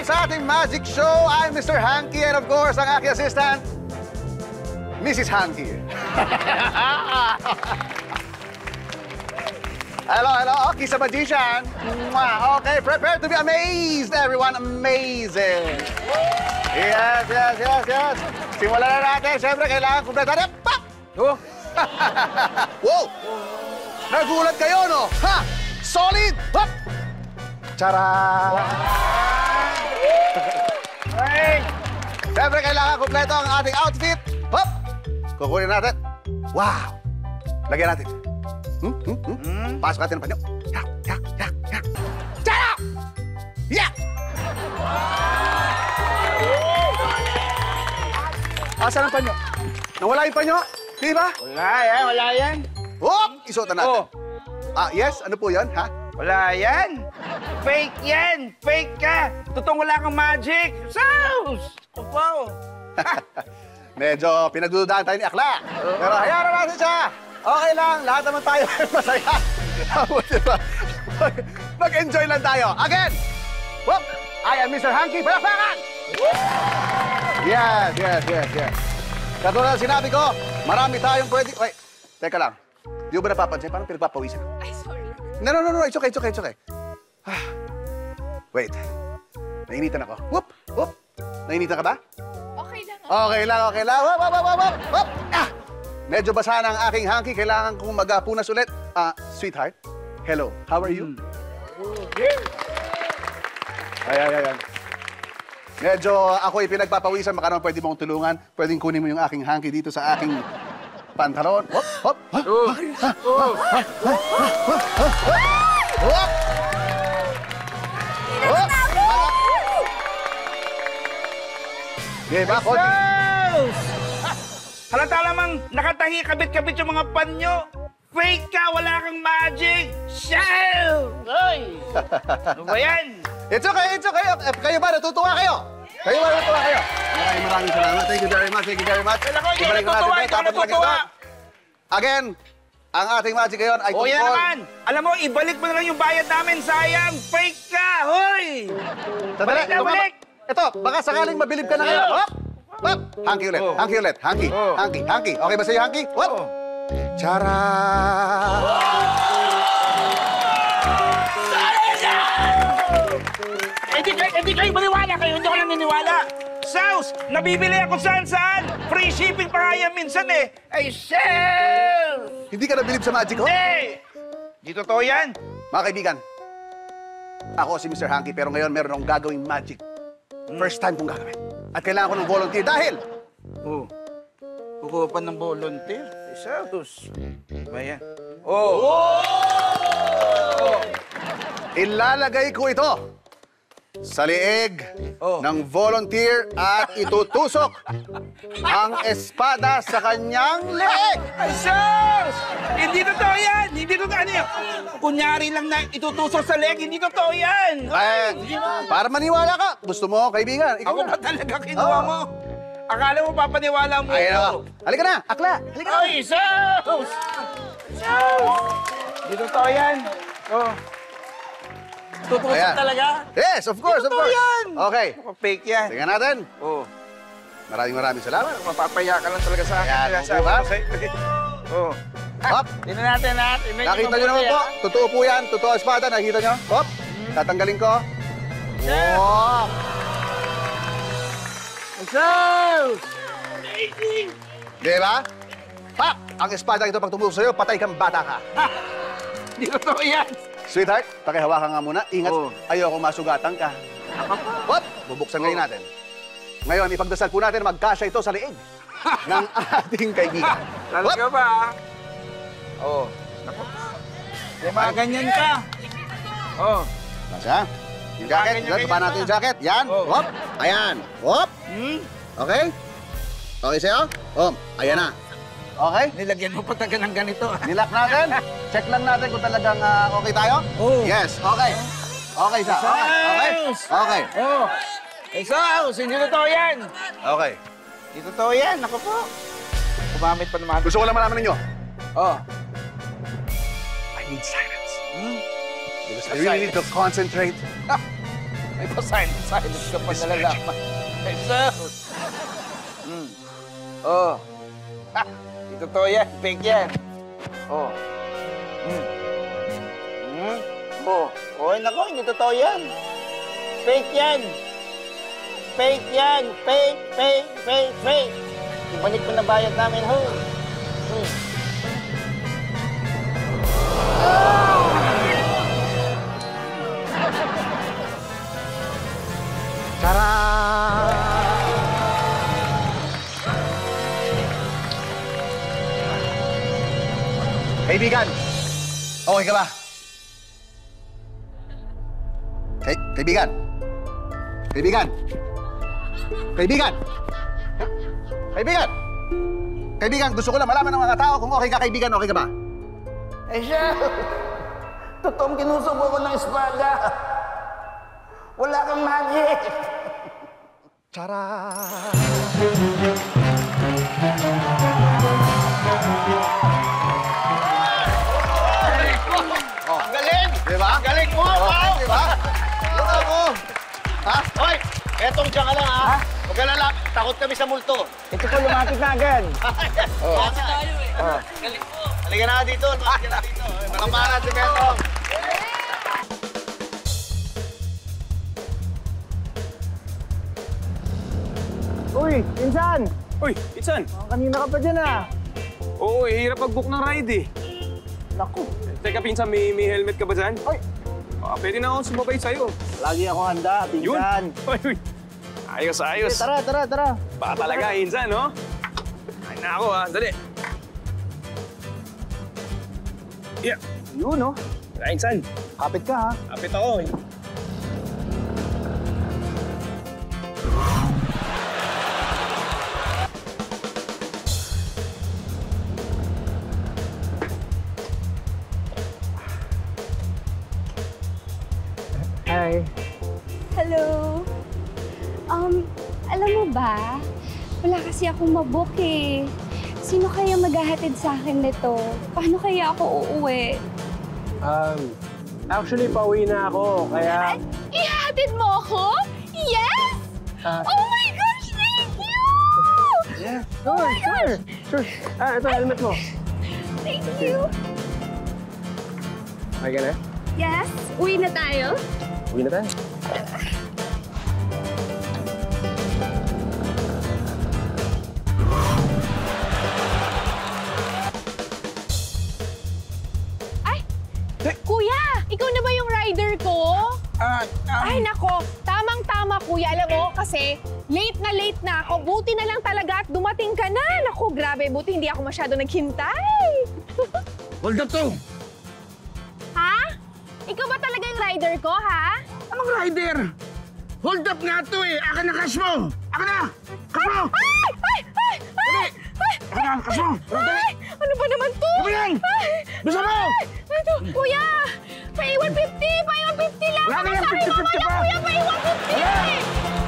sa ating magic show. I'm Mr. Hanky and of course, ang aking assistant, Mrs. Hanky. Hello, hello. Kiss a magician. Okay, prepare to be amazed, everyone. Amazing. Yes, yes, yes, yes. Simulan na natin. Siyempre, kailangan kumpleto natin. Pop! Wow! Nagulat kayo, no? Ha! Solid! Hop! Tara! Siyempre, kailangan kumpleto ang ating outfit. Hop! Kukunin natin. Wow! Lagyan natin. Pasok natin ang panyo. Yak, yak, yak, yak. Tara! Yak! Asan ang panyo? Nawala yung panyo? Di ba? Wala yan, wala yan. Hop! Isuotan natin. Yes? Ano po yan, ha? Wala yan. Fake yan. Fake ka. Totoong wala kang magic. Sauce! Opo. Medyo pinagdududahan tayo ni Akla. Pero hayaan na natin siya. Okay lang. Lahat naman tayo masaya. Diba? Mag-enjoy lang tayo. Again! Whoop! I am Mr. Hanky. Palakpakan! Yes, yes, yes, yes. Katulad na sinabi ko, marami tayong pwede... Wait, teka lang. Di ba napapansin? Parang pinagpapawisan. Ay, sorry. No. It's okay, it's okay, it's okay. Wait. Nainitan ako. Whoop! Whoop! Nainitan ka ba? Okay lang. Okay lang, okay lang. Whoop, whoop, whoop, whoop, whoop! Ah! Medyo basa na ang aking hanky. Kailangan kong magpunas ulit. Sweetheart, hello. How are you? Ayan. Medyo ako'y pinagpapawisan. Baka naman pwede mong tulungan. Pwedeng kunin mo yung aking hanky dito sa aking pantalon. Hop, hop, hop. Hop! Hop! Game ba? Halata lamang nakatahi kabit-kabit yung mga panyo. Fake ka, wala kang magic. Shell! Ay! Ano ba yan? It's okay, it's okay. Kayo ba? Natutuwa kayo? Kayo ba? Natutuwa kayo? Maraming salamat. Thank you very much. Thank you very much. Kailan ko, ikaw natutuwa. Again, ang ating magic ngayon ay O yan naman. Alam mo, ibalik mo na lang yung bayad namin. Sayang, fake ka. Hoy! Balik na, balik! Ito, baka sakaling mabilib ka na ngayon. Hop! Hop! Hanky ulit. Hanky ulit. Hanky. Hanky. Hanky. Okay ba sa'yo, Hanky? Hop! Tara! Hindi kayo maniwala kayo. Hindi ko lang niniwala. Saus! Nabibili ako saan-saan. Free shipping pa nga yan minsan eh. Ay, shell! Hindi ka nabilib sa magic, ho? Hindi! Di totoo yan. Mga kaibigan, ako si Mr. Hanky, pero ngayon meron akong gagawing magic. First time kong gagawin. At kailangan ko ng volunteer dahil... Kukuha pa ng volunteer. Saus. Ba yan? Oh! Ilalagay ko ito sa liig ng volunteer at itutusok ang espada sa kanyang leeg. Ay, Saus! Hindi totoo yan! Hindi totoo yan! Kunyari lang na itutusok sa leg, hindi totoo yan! Para maniwala ka. Gusto mo, kaibigan? Ikaw Ako na. ba talaga kinuha mo? Akala mo papaniwala mo Ayun. Halika na, Akla. Halika na. Ay, Saus! Saus! Hindi totoo yan. Tutusok Ayan. talaga? Yes, of course, of Totoo course. yan. Okay. Fake yan. Tingnan natin. Maraming salamat. Mapapaya ka lang talaga sa akin. Ayan, Kaya okay sabi ba? ko sa'yo. Hop. Tingnan natin, Nakita nyo naman po. Totoo po yan. Totoo ang espada. Nakita nyo? Hop. Tatanggalin ko. Wow. Saus! Di ba? Pak! Ang espada ito pag tumusok sa'yo, patay kang bata ka. Hindi totoo yan. Sweetheart, pakihawakan nga muna. Ingat, ayoko masugatan ka. Hop! Bubuksan ngayon natin. Ngayon, ipagdasal po natin magkasya ito sa liig ng ating kaibigan. Talaga ba? Ganyan ka. Masya? Yung jacket, pa natin yung jacket. Yan, hop. Ayan, hop. Okay? Okay sa'yo? Ayan na. Okay? Nilagyan mo pa taga ng ganito. Nilock natin. Check lang natin kung talagang okay tayo. Yes, okay. Okay siya. Okay. Okay. Eh, Saus, hindi totoo yan. Okay. Hindi totoo yan. Ako po. Kumamit pa naman. Gusto ko lang malaman ninyo. I need silence. Because I really need to concentrate. May pa-silent ka pa nalalaman. Ay, sus! Oh. Ha! Di totoo yan. Fake yan. Oh. Oh. Oh, nako, hindi totoo yan. Fake yan. Fake yan. Fake, fake, fake, fake. Ibalik mo na bayad namin, ho. Tara! Kaibigan, okay ka ba? Kaibigan! Kaibigan! Kaibigan! Kaibigan! Kaibigan, gusto ko lang malaman ng mga tao kung okay ka, kaibigan, okay ka ba? Ay, siya! Totoong kinusubo ko ng espada. Wala kang magic. Tara! Oh. Ang galing! Diba? Ang galing mo! Oh, Wow! diba? Ano mo? Ha? Hoy! Etong dyan ka lang, ha? Huwag ka lalak. Takot kami sa multo. Ito po, lumapit na agad. Kasi tayo, eh. Galing mo. Halika na dito. Halika na dito. Malamparan si Betong. Uy, Insan! Uy, Itsan! Kanina ka pa dyan ah. Oo, hirap mag-book ng ride eh. Naku. Teka, pinsan, may helmet ka ba dyan? Uy! Pwede na akong sumabay sa'yo. Lagi ako handa, Yun! Insan. Uy, uy! Ayos, ayos. Tara, tara, tara. Baka talaga, Insan, no? Kain na ako, ha? Dali. Yeah. Yun, oh. Tara, Insan. Kapit ka, ha? Kapit ako, eh. Hi. Hello. Alam mo ba? Wala kasi akong mabook eh. Sino kaya maghahatid sa akin nito? Paano kaya ako uuwi? Actually, pauwi na ako, kaya... Ihahatid mo ako? Yes! Oh my gosh, thank you! Yeah, sure, sure. Sure. Ito, helmet mo. Thank you! Okay ka na? Yes? Uwi na tayo? Uwi na tayo. Ay! Kuya! Ikaw na ba yung rider ko? Ay, nako. Tamang-tama, kuya. Alam mo, kasi late na ako. Buti na lang talaga at dumating ka na. Naku, grabe. Buti hindi ako masyado naghintay. Hold up to. Ha? Ikaw ba talaga yung rider ko, ha? Anong rider? Hold up nga to, eh. Akin na cash mo. Akin na. Cash mo. Ay! Ay! Ay! Ay! Ay! Akin na, cash mo. Ay! Ano ba naman to? Ano yan? Ay! Bisa mo. Ay! Ito, kuya! Pa 150! Pa 150 lang! Wala na Baka yan, sa akin 50-50 mamaya, pa. kuya! Pa 150!